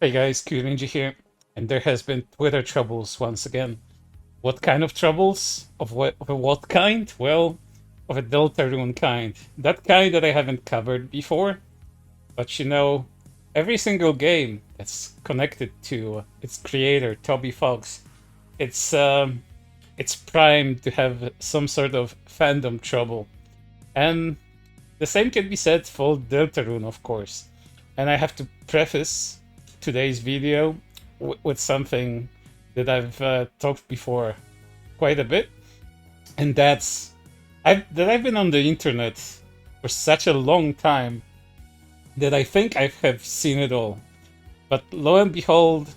Hey guys, Rinji here, and there has been Twitter troubles once again. What kind of troubles? Of what kind? Well, of a Deltarune kind. That kind that I haven't covered before. But you know, every single game that's connected to its creator, Toby Fox, it's primed to have some sort of fandom trouble. And the same can be said for Deltarune, of course. And I have to preface today's video with something that I've talked before quite a bit, and I've been on the internet for such a long time that I think I have seen it all. But lo and behold,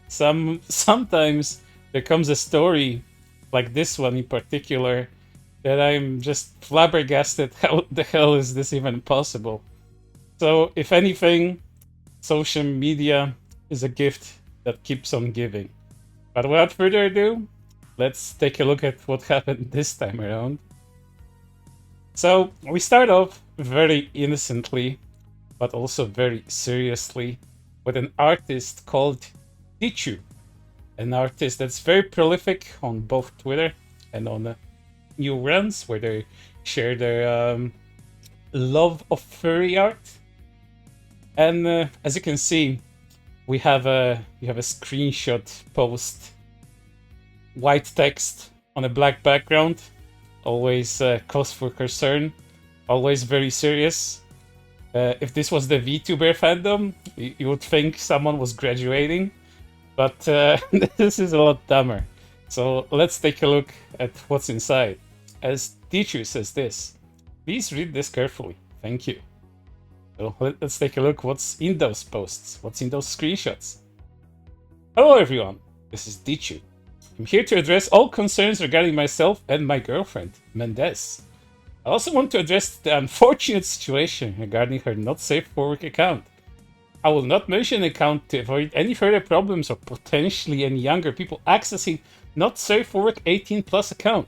sometimes there comes a story like this one in particular that I'm just flabbergasted. How the hell is this even possible? So, if anything, social media is a gift that keeps on giving. But without further ado, let's take a look at what happened this time around. So, we start off very innocently, but also very seriously, with an artist called Dichu. An artist that's very prolific on both Twitter and on new runs, where they share their love of furry art. And as you can see, we have a screenshot post, white text on a black background, always cause for concern, always very serious. If this was the VTuber fandom, you would think someone was graduating, but this is a lot dumber. So let's take a look at what's inside. As Dichu says this, please read this carefully, thank you. So let's take a look what's in those posts, what's in those screenshots. Hello everyone, this is Dichu. I'm here to address all concerns regarding myself and my girlfriend, Mendez. I also want to address the unfortunate situation regarding her not safe for work account. I will not mention the account to avoid any further problems or potentially any younger people accessing not safe for work 18 plus account.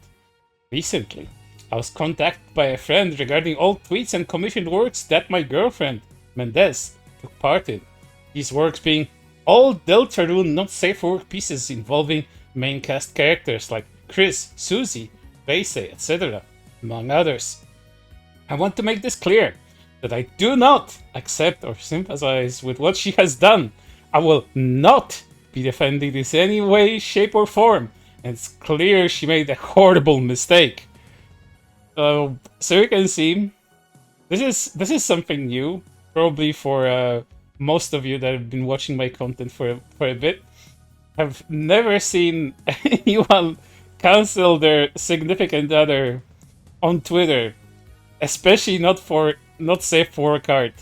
Recently, I was contacted by a friend regarding all tweets and commissioned works that my girlfriend, Mendez, took part in. These works being all Deltarune not safe for work pieces involving main cast characters like Chris, Susie, Beisei, etc., among others. I want to make this clear that I do not accept or sympathize with what she has done. I will not be defending this in any way, shape, or form, and it's clear she made a horrible mistake. So you can see, this is something new, probably for most of you that have been watching my content for a bit. I've never seen anyone cancel their significant other on Twitter, especially not safe for work art.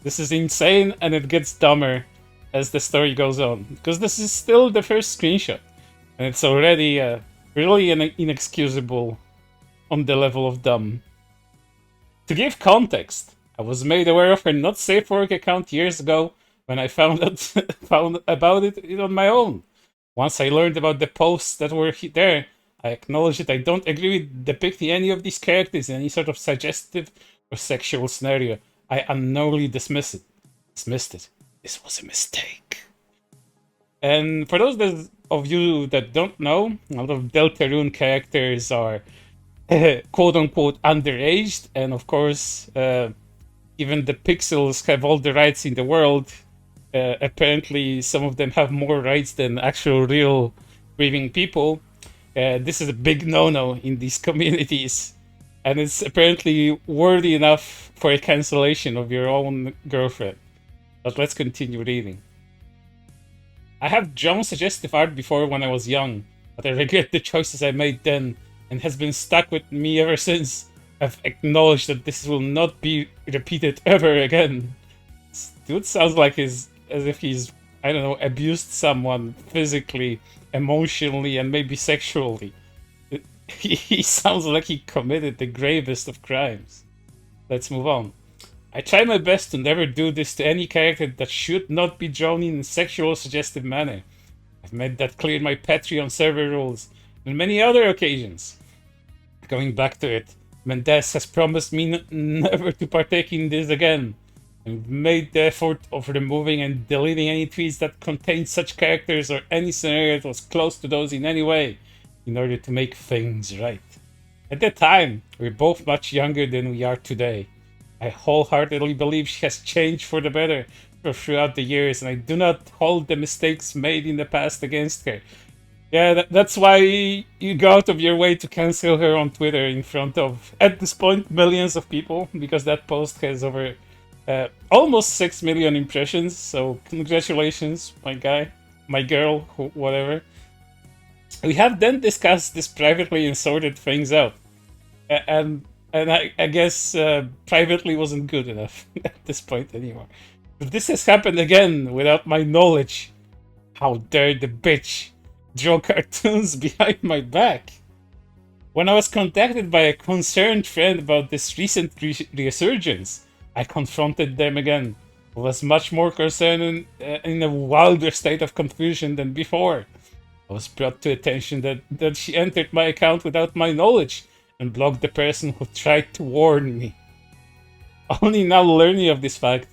This is insane, and it gets dumber as the story goes on, because this is still the first screenshot, and it's already really inexcusable on the level of dumb. To give context, I was made aware of her not safe for work account years ago when I found about it on my own. Once I learned about the posts that were there, I acknowledged that I don't agree with depicting any of these characters in any sort of suggestive or sexual scenario. I unknowingly dismissed it. This was a mistake. And for those of you that don't know, a lot of Deltarune characters are quote-unquote underaged, and of course even the pixels have all the rights in the world. Apparently some of them have more rights than actual real breathing people. This is a big no-no in these communities, and it's apparently worthy enough for a cancellation of your own girlfriend. But let's continue reading. I have drawn suggestive art before when I was young, but I regret the choices I made then, and has been stuck with me ever since. I've acknowledged that this will not be repeated ever again. This dude sounds like as if he's, I don't know, abused someone physically, emotionally, and maybe sexually. He sounds like he committed the gravest of crimes. Let's move on. I try my best to never do this to any character that should not be drawn in a sexual suggestive manner. I've made that clear in my Patreon server rules and many other occasions. Going back to it, Mendez has promised me never to partake in this again. and made the effort of removing and deleting any tweets that contained such characters or any scenario that was close to those in any way in order to make things right. At that time, we were both much younger than we are today. I wholeheartedly believe she has changed for the better throughout the years, and I do not hold the mistakes made in the past against her. Yeah, that's why you go out of your way to cancel her on Twitter in front of, at this point, millions of people, because that post has over almost 6 million impressions. So congratulations, my guy, my girl, whatever. We have then discussed this privately and sorted things out. And I guess privately wasn't good enough at this point anymore. But this has happened again without my knowledge. How dare the bitch draw cartoons behind my back? When I was contacted by a concerned friend about this recent resurgence, I confronted them again. I was much more concerned and in a wilder state of confusion than before. I was brought to attention that she entered my account without my knowledge and blocked the person who tried to warn me. Only now learning of this fact,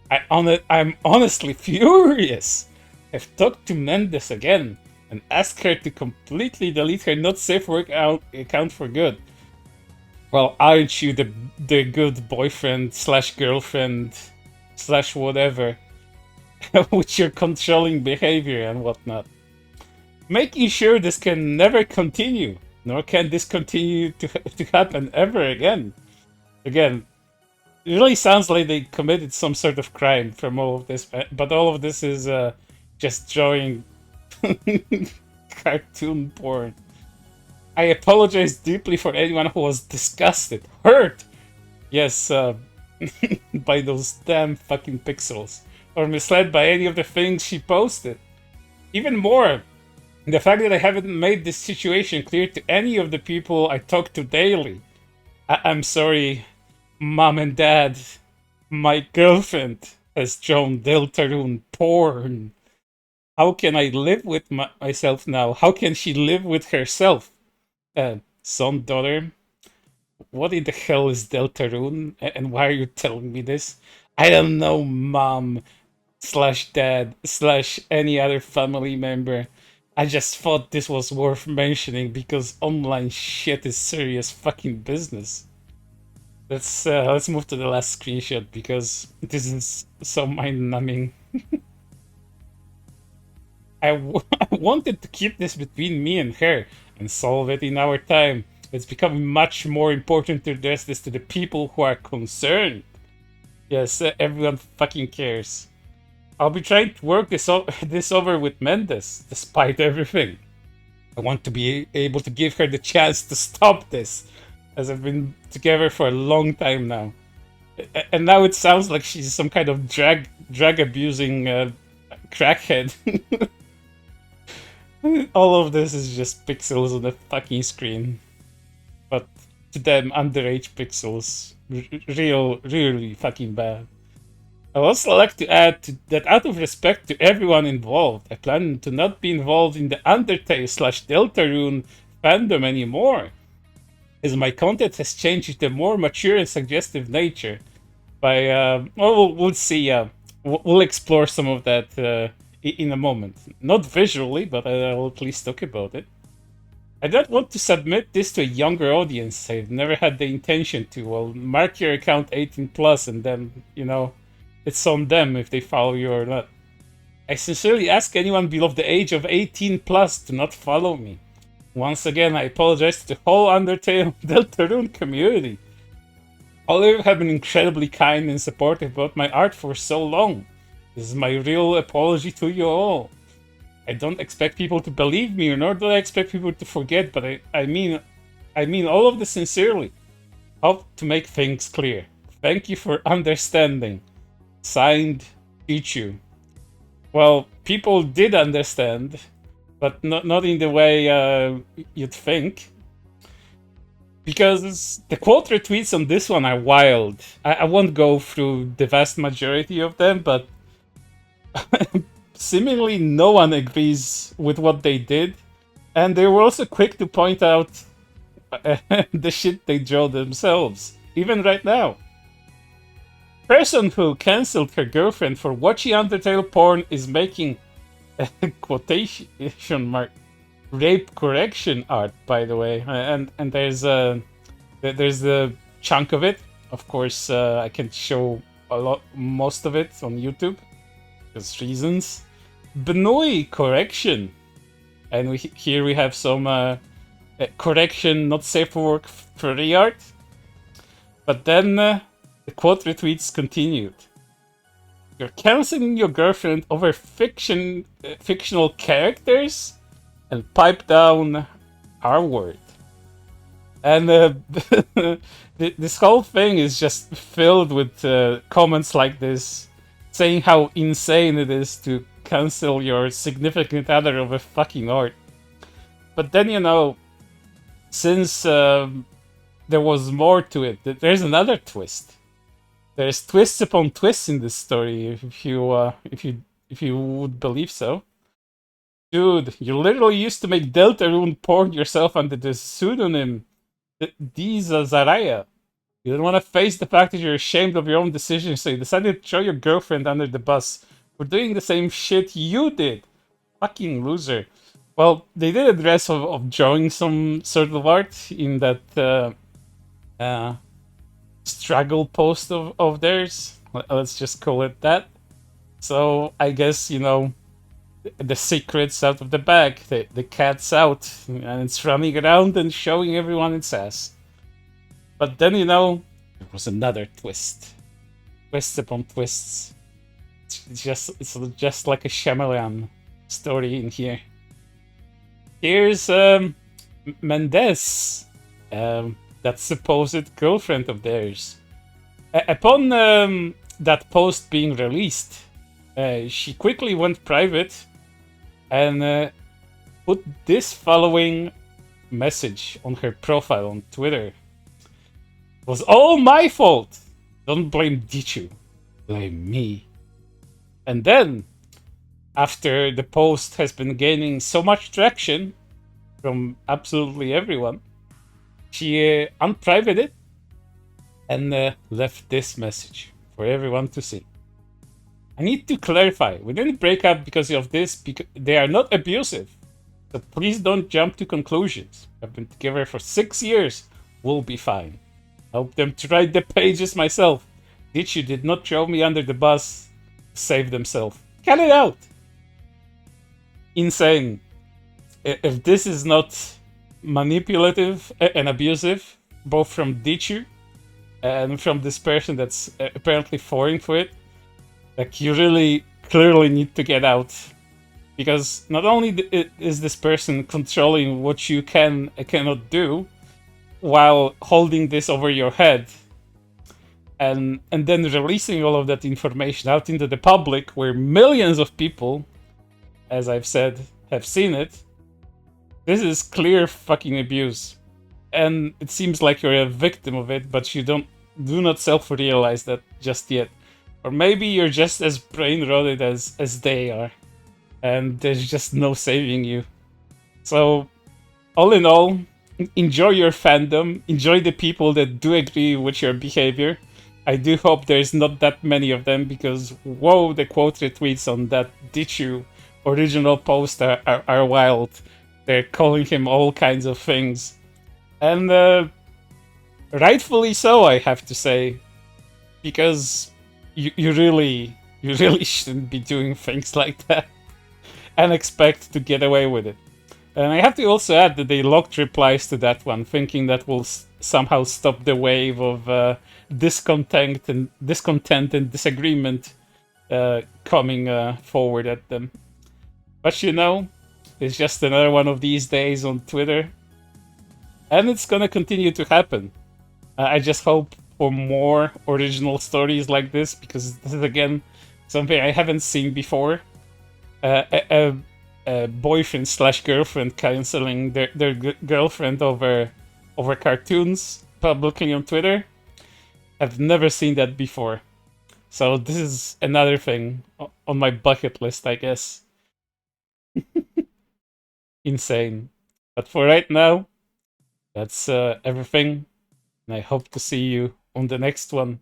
I'm honestly furious. I've talked to Mendes again and asked her to completely delete her not safe for work account for good. Well, aren't you the good boyfriend slash girlfriend slash whatever with your controlling behavior and whatnot? Making sure this can never continue, nor can this continue to happen ever again. Again, it really sounds like they committed some sort of crime from all of this, but all of this is just drawing cartoon porn. I apologize deeply for anyone who was disgusted, hurt, yes, by those damn fucking pixels, or misled by any of the things she posted. Even more, the fact that I haven't made this situation clear to any of the people I talk to daily. I'm sorry, Mom and Dad. My girlfriend has shown Deltarune porn. How can I live with myself now? How can she live with herself? Son, daughter, what in the hell is Deltarune? And why are you telling me this? I don't know, Mom slash Dad slash any other family member. I just thought this was worth mentioning because online shit is serious fucking business. Let's move to the last screenshot because this is so mind-numbing. I wanted to keep this between me and her and solve it in our time. It's becoming much more important to address this to the people who are concerned. Yes, everyone fucking cares. I'll be trying to work this over with Mendes, despite everything. I want to be able to give her the chance to stop this, as I've been together for a long time now. And now it sounds like she's some kind of drag abusing crackhead. All of this is just pixels on the fucking screen. But to them, underage pixels. Really fucking bad. I would also like to add that out of respect to everyone involved, I plan to not be involved in the Undertale slash Deltarune fandom anymore, as my content has changed into a more mature and suggestive nature. We'll see. We'll explore some of that in a moment. Not visually, but I'll at least talk about it. I don't want to submit this to a younger audience. I've never had the intention to. Well, mark your account 18 plus, and then, it's on them if they follow you or not. I sincerely ask anyone below the age of 18 plus to not follow me. Once again, I apologize to the whole Undertale Deltarune community. All of you have been incredibly kind and supportive about my art for so long. This is my real apology to you all. I don't expect people to believe me, nor do I expect people to forget, but I mean all of this sincerely. Hope to make things clear. Thank you for understanding. Signed, Pichu. Well, people did understand, but not in the way you'd think. Because the quote retweets on this one are wild. I won't go through the vast majority of them, but seemingly no one agrees with what they did. And they were also quick to point out the shit they draw themselves, even right now. Person who cancelled her girlfriend for watching Undertale porn is making quotation mark rape correction art, by the way, and there's the chunk of it. Of course, I can show most of it on YouTube because reasons. Benoi correction, and here we have some correction, not safe for work free art. But then the quote retweets continued. You're canceling your girlfriend over fictional characters and pipe down our word. And this whole thing is just filled with comments like this, saying how insane it is to cancel your significant other over fucking art. But then, you know, since there was more to it, there's another twist. There's twists upon twists in this story, if you would believe so. Dude, you literally used to make Deltarune porn yourself under the pseudonym Diza Zaraya. You didn't want to face the fact that you're ashamed of your own decisions, so you decided to throw your girlfriend under the bus for doing the same shit you did. Fucking loser. Well, they did address of drawing some sort of art in that struggle post of theirs. Let's just call it that. So I guess, you know, the secret's out of the bag. The cat's out, and it's running around and showing everyone its ass. But then, you know, there was another twist. Twists upon twists. It's just like a Shyamalan story in here. Here's Mendez, that supposed girlfriend of theirs. Upon that post being released, she quickly went private and put this following message on her profile on Twitter. It was all my fault. Don't blame Dichu. Blame me. And then, after the post has been gaining so much traction from absolutely everyone, she unprivated it and left this message for everyone to see. I need to clarify, we didn't break up because of this, because they are not abusive. So please don't jump to conclusions. I've been together for 6 years. We'll be fine. Help them to write the pages myself. Dichu did not throw me under the bus to save themselves. Cut it out! Insane. If this is not manipulative and abusive, both from Dichu and from this person that's apparently falling for it, like, you really clearly need to get out. Because not only is this person controlling what you can and cannot do, while holding this over your head, and then releasing all of that information out into the public, where millions of people, as I've said, have seen it. This is clear fucking abuse. And it seems like you're a victim of it, but you do not self-realize that just yet. Or maybe you're just as brain-rotted as they are, and there's just no saving you. So, all in all, enjoy your fandom, enjoy the people that do agree with your behavior. I do hope there's not that many of them, because whoa, the quote retweets on that Dichu original post are wild. They're calling him all kinds of things. And rightfully so, I have to say, because you really shouldn't be doing things like that and expect to get away with it. And I have to also add that they locked replies to that one, thinking that will somehow stop the wave of discontent and disagreement coming forward at them. But you know, it's just another one of these days on Twitter, and it's gonna continue to happen. I just hope for more original stories like this, because this is again something I haven't seen before. A boyfriend / girlfriend canceling their girlfriend over cartoons publicly on Twitter. I've never seen that before. So this is another thing on my bucket list, I guess. Insane. But for right now, that's everything. And I hope to see you on the next one.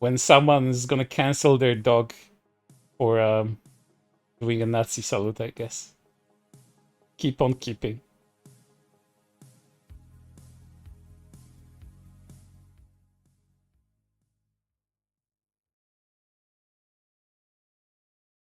when someone is gonna cancel their dog for doing a Nazi salute, I guess. Keep on keeping.